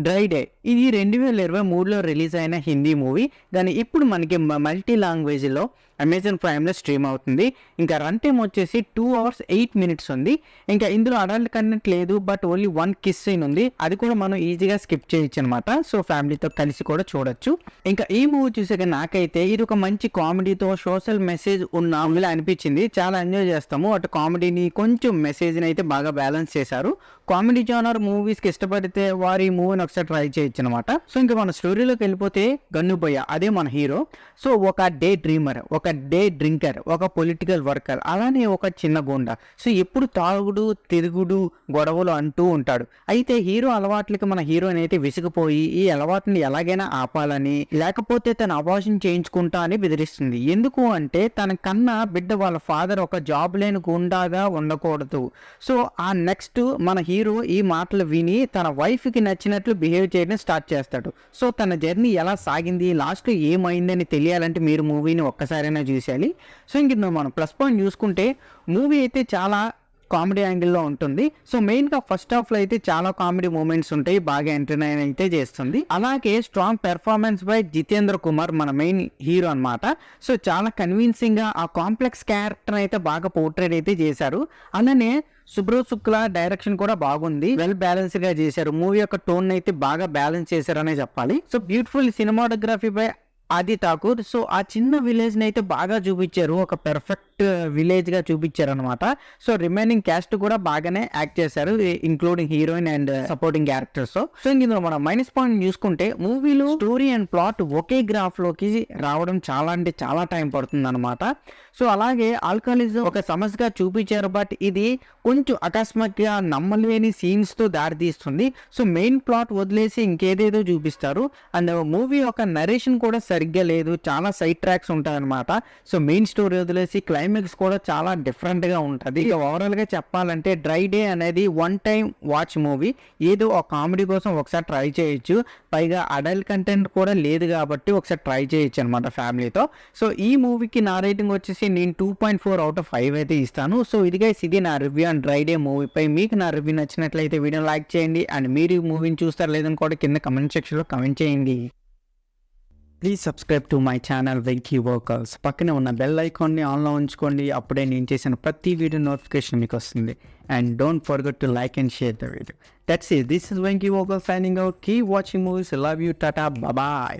Dry day ఇది 2023లో release అయిన Hindi movie. దాన్ని ఇప్పుడు మనకి మల్టీ లాంగ్వేజ్లో అమెజాన్ ప్రైమ్లో స్ట్రీమ్ అవుతుంది. ఇంకా రన్ టైమ్ వచ్చేసి 2 hours 8 minutes ఉంది. ఇంకా ఇందులో అడల్ట్ కంటెంట్ లేదు, బట్ ఓన్లీ 1 kiss సీన్ ఉంది. అది కూడా మనం ఈజీగా స్కిప్ చేయొచ్చు అనమాట. సో ఫ్యామిలీతో కలిసి కూడా చూడొచ్చు. ఇంకా ఈ మూవీ చూసాక నాకైతే ఇది ఒక మంచి కామెడీతో సోషల్ మెసేజ్ ఉన్న మూవీలా అనిపించింది. చాలా ఎంజాయ్ చేస్తాము. అటు కామెడీని కొంచెం మెసేజ్ని అయితే బాగా బ్యాలెన్స్ చేశారు. కామెడీ జానర్ మూవీస్కి ఇష్టపడితే వారు ఈ మూవీని ఒకసారి ట్రై చేయొచ్చు అనమాట. సో ఇంకా మన స్టోరీలోకి వెళ్ళిపోతే గన్నుబయ్య అదే మన హీరో. సో ఒక డే డ్రీమర్, ఒక డే డ్రింకర్, ఒక పొలిటికల్ వర్కర్, అలానే ఒక చిన్న గుండా. సో ఎప్పుడు తాగుడు తిరుగుడు గొడవలు అంటూ ఉంటాడు. అయితే హీరో అలవాట్లకి మన హీరోని అయితే విసిగిపోయి ఈ అలవాటుని ఎలాగైనా ఆపాలని, లేకపోతే తన అబార్షన్ చేయించుకుంటా అని బెదిరిస్తుంది. ఎందుకు అంటే తన కన్నా బిడ్డ వాళ్ళ ఫాదర్ ఒక జాబ్ లేని గుండాగా ఉండకూడదు. సో ఆ నెక్స్ట్ మన హీరో ఈ మాటలు విని తన వైఫ్కి నచ్చినట్లు బిహేవ్ చేయడం స్టార్ట్ చేస్తాడు. సో తన జర్నీ ఎలా సాగింది, లాస్ట్లో ఏమైందని తెలియాలంటే మీరు మూవీని ఒక్కసారైనా చూసేయాలి. సో ఇంక మనం ప్లస్ పాయింట్ చూసుకుంటే మూవీ అయితే చాలా కామెడీ యాంగిల్లో ఉంటుంది. సో మెయిన్గా ఫస్ట్ హాఫ్లో అయితే చాలా కామెడీ మూమెంట్స్ ఉంటాయి, బాగా ఎంటర్టైన్ అయితే చేస్తుంది. అలాగే strong performance by Jitendra Kumar మన మెయిన్ హీరో అనమాట. సో చాలా కన్విన్సింగ్గా ఆ కాంప్లెక్స్ క్యారెక్టర్ అయితే బాగా పోర్ట్రేట్ అయితే చేశారు. అలానే శుభ్రో శుక్లా డైరెక్షన్ కూడా బాగుంది, వెల్ బ్యాలెన్స్డ్ గా చేశారు. మూవీ యొక్క టోన్ అయితే బాగా బ్యాలెన్స్ చేశారనే చెప్పాలి. సో బ్యూటిఫుల్ సినిమాటోగ్రఫీ బై ఆది ఠాకూర్. సో ఆ చిన్న విలేజ్ ని అయితే బాగా చూపించారు, ఒక పెర్ఫెక్ట్ విలేజ్ గా చూపించారు అనమాట. సో రిమైనింగ్ క్యాస్ట్ కూడా బాగానే యాక్ట్ చేశారు, including heroine and supporting characters. So ఇందులో మనం మైనస్ పాయింట్ చూసుకుంటే మూవీలో story and plot okay graph లోకి రావడం చాలా అంటే చాలా టైం పడుతుంది అనమాట. సో అలాగే ఆల్కహాలిజం ఒక సమస్యగా చూపించారు, బట్ ఇది కొంచెం అకస్మాత్తుగా నమ్మలేని సీన్స్ తో దారితీస్తుంది. సో మెయిన్ ప్లాట్ వదిలేసి ఇంకేదేదో చూపిస్తారు. అండ్ మూవీ యొక్క నరేషన్ కూడా సరిగ్గా లేదు, చాలా సైడ్ ట్రాక్స్ ఉంటాయి అనమాట. సో మెయిన్ స్టోరీ వదిలేసి క్లైమాక్స్ కూడా చాలా డిఫరెంట్ గా ఉంటుంది. ఇక ఓవరాల్ గా చెప్పాలంటే డ్రై డే అనేది వన్ టైం వాచ్ మూవీ. ఏదో ఒక కామెడీ కోసం ఒకసారి ట్రై చేయొచ్చు, పైగా అడల్ట్ కంటెంట్ కూడా లేదు కాబట్టి ఒకసారి ట్రై చేయొచ్చు అనమాట ఫ్యామిలీతో. సో ఈ మూవీకి నా రేటింగ్ వచ్చేసి నేను 2.4 out of 5 అయితే ఇస్తాను. సో ఇది నా రివ్యూ అండ్ డ్రై డే మూవీపై. మీకు నా రివ్యూ నచ్చినట్లయితే వీడియో లైక్ చేయండి, అండ్ మీరు ఈ మూవీని చూస్తారు లేదని కూడా కింద కమెంట్ సెక్షన్లో కమెంట్ చేయండి. Please subscribe to my channel Venky workers. పక్కనే ఉన్న బెల్ ఐకాన్ని ఆన్లో ఉంచుకోండి, అప్పుడే నేను చేసిన ప్రతి వీడియో నోటిఫికేషన్ మీకు వస్తుంది. And don't forget to like and share the video. That's it. This is Venky workers signing out. Keep watching movies. Love you. Tata. Bye.